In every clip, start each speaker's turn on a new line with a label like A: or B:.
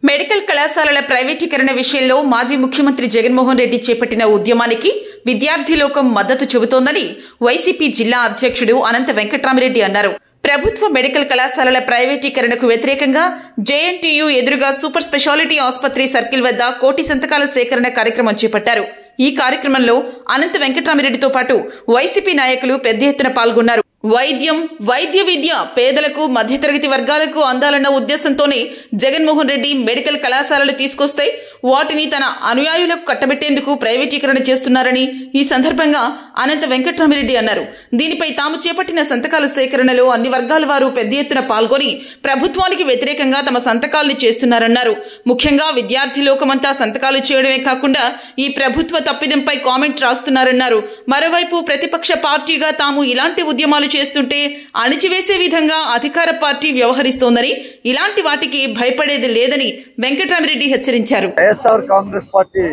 A: Medical కళాశాలల ప్రైవేటీకరణ విషయంలో మాజీ ముఖ్యమంత్రి జగన్మోహన్ రెడ్డి చేపట్టిన ఉద్యమానికి విద్యార్థి లోకం మద్దతు చెబుతోందని వైసీపీ జిల్లా అధ్యక్షుడు అనంత వెంకట్రామిరెడ్డి అన్నారు. ప్రభుత్వ మెడికల్ కళాశాలల ప్రైవేటీకరణకు వ్యతిరేకంగా జేఎన్టీయూ ఎదురుగా సూపర్ స్పెషాలిటీ ఆసుపత్రి సర్కిల్ వద్ద కోటి సంతకాల సేకరణ కార్యక్రమం చేపట్టారు. ఈ కార్యక్రమంలో అనంత వెంకట్రామిరెడ్డితో పాటు వైసీపీ నాయకులు పెద్ద ఎత్తున పాల్గొన్నారు. వైద్య విద్య పేదలకు మధ్యతరగతి వర్గాలకు అందాలన్న ఉద్దేశంతోనే జగన్మోహన్ రెడ్డి మెడికల్ కళాశాలలు తీసుకొస్తే వాటిని తన అనుయాయులకు కట్టబెట్టేందుకు ప్రైవేటీకరణ చేస్తున్నారని ఈ సందర్భంగా అనంత వెంకట్రామిరెడ్డి అన్నారు. దీనిపై తాము చేపట్టిన సంతకాల సేకరణలో అన్ని వర్గాల వారు పెద్ద ఎత్తున పాల్గొని ప్రభుత్వానికి వ్యతిరేకంగా తమ సంతకాల్ని చేస్తున్నారన్నారు. ముఖ్యంగా విద్యార్థి లోకమంతా సంతకాలు చేయడమే కాకుండా ఈ ప్రభుత్వ తప్పిదంపై కామెంట్ రాస్తున్నారన్నారు. మరోవైపు ప్రతిపక్ష పార్టీగా తాము ఇలాంటి ఉద్యమాలు చేస్తుంటే అణిచివేసే విధంగా అధికార పార్టీ వ్యవహరిస్తోందని, ఇలాంటి వాటికి భయపడేది లేదని వెంకట్రామిరెడ్డి హెచ్చరించారు.
B: వైఎస్ఆర్ కాంగ్రెస్ పార్టీ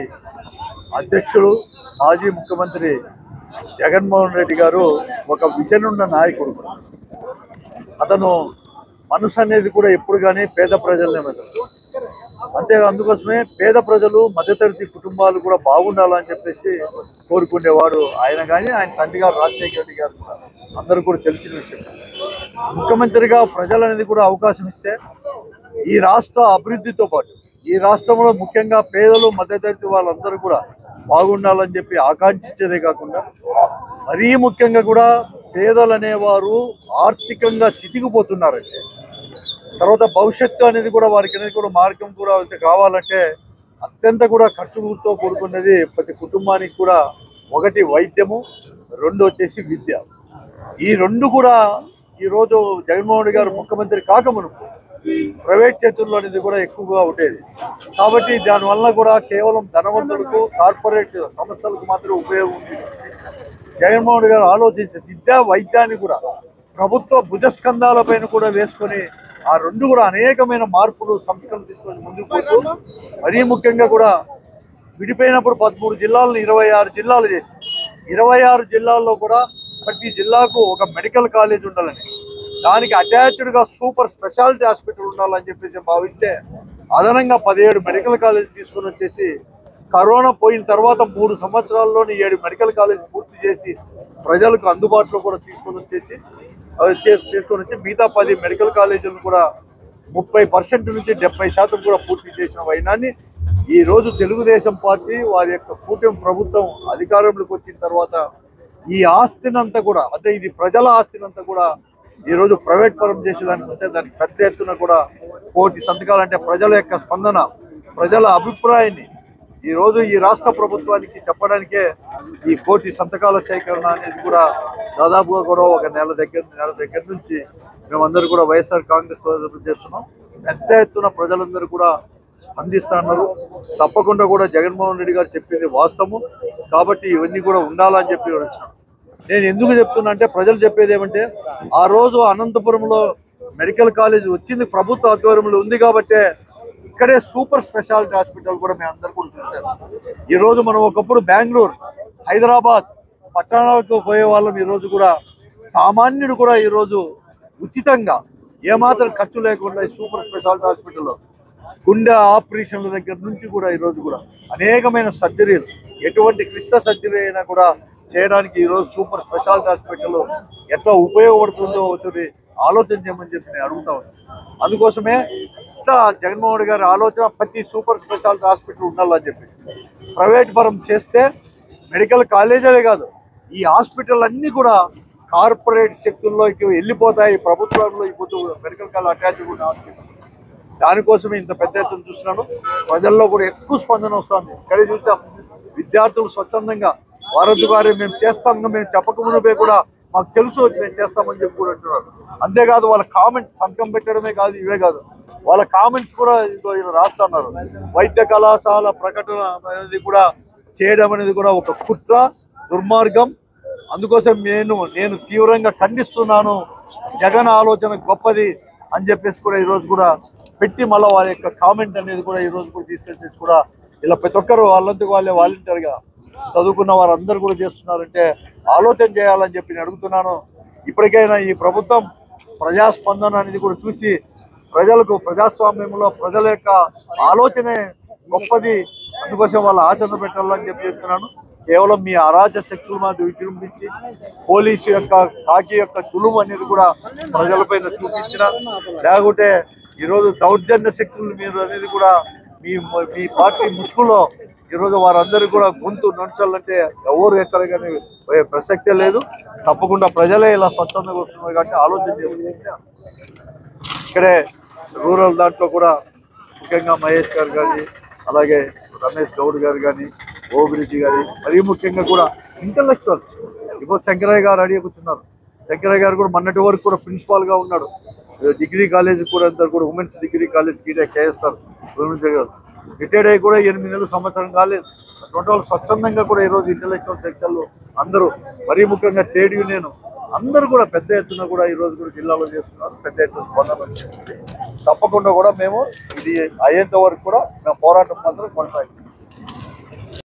B: అధ్యక్షుడు మాజీ ముఖ్యమంత్రి జగన్మోహన్ రెడ్డి గారు ఒక విజన్ ఉన్న నాయకుడు. అతను మనసు అనేది కూడా ఎప్పుడు కానీ పేద ప్రజలనే అంతే. అందుకోసమే పేద ప్రజలు మధ్యతరగతి కుటుంబాలు కూడా బాగుండాలని చెప్పేసి కోరుకునేవాడు ఆయన. కానీ ఆయన తండ్రి గారు రాజశేఖర రెడ్డి గారు అందరూ కూడా తెలిసిన విషయం. ముఖ్యమంత్రిగా ప్రజలు అనేది కూడా అవకాశం ఇస్తే ఈ రాష్ట్ర అభివృద్ధితో పాటు ఈ రాష్ట్రంలో ముఖ్యంగా పేదలు మధ్యతరగతి వాళ్ళందరూ కూడా బాగుండాలని చెప్పి ఆకాంక్షించేదే కాకుండా మరీ ముఖ్యంగా కూడా పేదలు అనేవారు ఆర్థికంగా చితికిపోతున్నారంటే, తర్వాత భవిష్యత్తు అనేది కూడా వారికి అనేది కూడా మార్గం కూడా కావాలంటే అత్యంత కూడా ఖర్చుతో కూడుకున్నది ప్రతి కుటుంబానికి కూడా. ఒకటి వైద్యము, రెండు వచ్చేసి విద్య. ఈ రెండు కూడా ఈరోజు జగన్మోహన్ రెడ్డి గారు ముఖ్యమంత్రి కాకమునుపు ప్రైవేట్ చేతుల్లో అనేది కూడా ఎక్కువగా ఉండేది. కాబట్టి దానివల్ల కూడా కేవలం ధనవంతులకు కార్పొరేట్ సంస్థలకు మాత్రమే ఉపయోగం ఉంది. జగన్మోహన్ రెడ్డి గారు ఆలోచించి విద్యా వైద్యాన్ని కూడా ప్రభుత్వ భుజస్కంధాల పైన కూడా వేసుకొని ఆ రెండు కూడా అనేకమైన మార్పులు సంస్కరణలు తీసుకొని ముందుకు పోతూ, మరీ ముఖ్యంగా కూడా విడిపోయినప్పుడు 13 జిల్లాలను 26 జిల్లాలు చేసి 26 జిల్లాల్లో కూడా ప్రతి జిల్లాకు ఒక మెడికల్ కాలేజ్ ఉండాలని, దానికి అటాచ్డ్గా సూపర్ స్పెషాలిటీ హాస్పిటల్ ఉండాలని చెప్పేసి భావించే అదనంగా 17 మెడికల్ కాలేజ్ తీసుకొని వచ్చేసి కరోనా పోయిన తర్వాత 3 సంవత్సరాల్లోని 7 మెడికల్ కాలేజ్ పూర్తి చేసి ప్రజలకు అందుబాటులో కూడా తీసుకొని వచ్చి మిగతా 10 మెడికల్ కాలేజీలను కూడా 30% నుంచి 70% కూడా పూర్తి చేసిన వైనాన్ని ఈరోజు తెలుగుదేశం పార్టీ వారి యొక్క కూటమి ప్రభుత్వం అధికారంలోకి వచ్చిన తర్వాత ఈ ఆస్తినంతా కూడా, అంటే ఇది ప్రజల ఆస్తినంతా కూడా ఈరోజు ప్రైవేట్ పరం చేసేదానికి వస్తే దానికి పెద్ద ఎత్తున కూడా కోటి సంతకాలు, అంటే ప్రజల యొక్క స్పందన, ప్రజల అభిప్రాయాన్ని ఈరోజు ఈ రాష్ట్ర ప్రభుత్వానికి చెప్పడానికే ఈ కోటి సంతకాల సేకరణ అనేది కూడా దాదాపుగా కూడా ఒక నెల దగ్గర నుంచి మేమందరూ కూడా వైఎస్ఆర్ కాంగ్రెస్ చేస్తున్నాం. పెద్ద ఎత్తున ప్రజలందరూ కూడా స్పందిస్తున్నారు. తప్పకుండా కూడా జగన్మోహన్ రెడ్డి గారు చెప్పింది వాస్తవం కాబట్టి ఇవన్నీ కూడా ఉండాలని చెప్పి వచ్చినాం. నేను ఎందుకు చెప్తున్నా అంటే, ప్రజలు చెప్పేది ఏమంటే, ఆ రోజు అనంతపురంలో మెడికల్ కాలేజ్ వచ్చింది ప్రభుత్వ ఆధ్వర్యంలో ఉంది కాబట్టే ఇక్కడే సూపర్ స్పెషాలిటీ హాస్పిటల్ కూడా మేము అందరూ కూడా చూసారు. ఈరోజు మనం ఒకప్పుడు బెంగళూరు, హైదరాబాద్ పట్టణాలకు పోయే వాళ్ళం. ఈరోజు కూడా సామాన్యుడు కూడా ఈరోజు ఉచితంగా ఏమాత్రం ఖర్చు లేకుండా ఈ సూపర్ స్పెషాలిటీ హాస్పిటల్లో గుండె ఆపరేషన్ల దగ్గర నుంచి కూడా ఈరోజు కూడా అనేకమైన సర్జరీలు, ఎటువంటి క్లిష్ట సర్జరీ అయినా కూడా చేయడానికి ఈరోజు సూపర్ స్పెషాలిటీ హాస్పిటల్ ఎట్లా ఉపయోగపడుతుందో ఒకటి ఆలోచన చేయమని చెప్పి నేను అడుగుతా ఉన్నాను. అందుకోసమే జగన్మోహన్ రెడ్డి గారి ఆలోచన ప్రతి సూపర్ స్పెషాలిటీ హాస్పిటల్ ఉండాలని చెప్పి ప్రైవేట్ పరం చేస్తే మెడికల్ కాలేజీలే కాదు, ఈ హాస్పిటల్ అన్నీ కూడా కార్పొరేట్ శక్తుల్లోకి వెళ్ళిపోతాయి. ప్రభుత్వంలో ఇప్పుడు మెడికల్ కాలేజ్ అటాచ్ కూడా దానికోసమే ఇంత పెద్ద ఎత్తున చూస్తున్నాను. ప్రజల్లో కూడా ఎక్కువ స్పందన వస్తుంది. ఇక్కడే చూసాం, విద్యార్థులు స్వచ్ఛందంగా వారధి గారు మేము చేస్తాం, మేము చెప్పకముందే కూడా మాకు తెలుసు మేము చేస్తామని చెప్పి కూడా అంటున్నారు. అంతేకాదు వాళ్ళ కామెంట్ సంతకం పెట్టడమే కాదు, ఇవే కాదు, వాళ్ళ కామెంట్స్ కూడా రాస్తున్నారు. వైద్య కళాశాల ప్రకటన అనేది కూడా చేయడం అనేది కూడా ఒక కుట్ర, దుర్మార్గం. అందుకోసం నేను తీవ్రంగా ఖండిస్తున్నాను. జగన్ ఆలోచన గొప్పది అని చెప్పేసి కూడా ఈరోజు కూడా పెట్టి మళ్ళీ వాళ్ళ యొక్క కామెంట్ అనేది కూడా ఈరోజు కూడా తీసుకొచ్చేసి కూడా ఇలా ప్రతి ఒక్కరు వాళ్ళంతకు వాళ్ళే వాలంటీర్గా చదువుకున్న వారందరూ కూడా చేస్తున్నారంటే ఆలోచన చేయాలని చెప్పి నేను అడుగుతున్నాను. ఇప్పటికైనా ఈ ప్రభుత్వం ప్రజాస్పందన అనేది కూడా చూసి ప్రజలకు ప్రజాస్వామ్యంలో ప్రజల యొక్క ఆలోచనే గొప్పది, అందుకోసం వాళ్ళ ఆచరణ పెట్టాలని చెప్తున్నాను. కేవలం మీ అరాచక శక్తుల మీద విజృంభించి పోలీసు యొక్క కాకి యొక్క తులుము అనేది కూడా ప్రజలపైన చూపించిన, లేకుంటే ఈరోజు దౌర్జన్య శక్తుల మీద అనేది కూడా మీ పార్టీ ముసుగులో ఈరోజు వారందరూ కూడా గొంతు నడచాలంటే ఎవరు ఎక్కడ కానీ ప్రసక్తే లేదు. తప్పకుండా ప్రజలే ఇలా స్వచ్ఛందంగా వస్తున్నారు కాబట్టి ఆలోచన చేయాలి. ఇక్కడే రూరల్ దాంట్లో కూడా ముఖ్యంగా మహేష్ గారు కానీ, అలాగే రమేష్ గౌడ్ గారు కానీ, ఓబిరెడ్డి గారి, మరీ ముఖ్యంగా కూడా ఇంటలెక్చువల్స్ ఇప్పుడు శంకరయ్య గారు అడిగి కూర్చున్నారు. శంకరయ్య గారు కూడా మొన్నటి వరకు కూడా ప్రిన్సిపాల్గా ఉన్నాడు. డిగ్రీ కాలేజ్ కూడా అందరు కూడా ఉమెన్స్ డిగ్రీ కాలేజ్ కేఎస్తారు రిటైర్డ్ అయ్యి కూడా 8 సంవత్సరం కాలేదు. అటువంటి వాళ్ళు స్వచ్ఛందంగా కూడా ఈరోజు ఇంటలెక్చువల్ సెక్షన్లు అందరూ, మరీ ముఖ్యంగా ట్రేడ్ యూనియన్ అందరూ కూడా పెద్ద ఎత్తున కూడా ఈరోజు కూడా జిల్లాలో చేస్తున్నారు. పెద్ద ఎత్తున స్పందన చేస్తుంది. తప్పకుండా కూడా మేము ఇది అయ్యేంత వరకు కూడా మేము పోరాటం మాత్రం కొనసాగిస్తాం.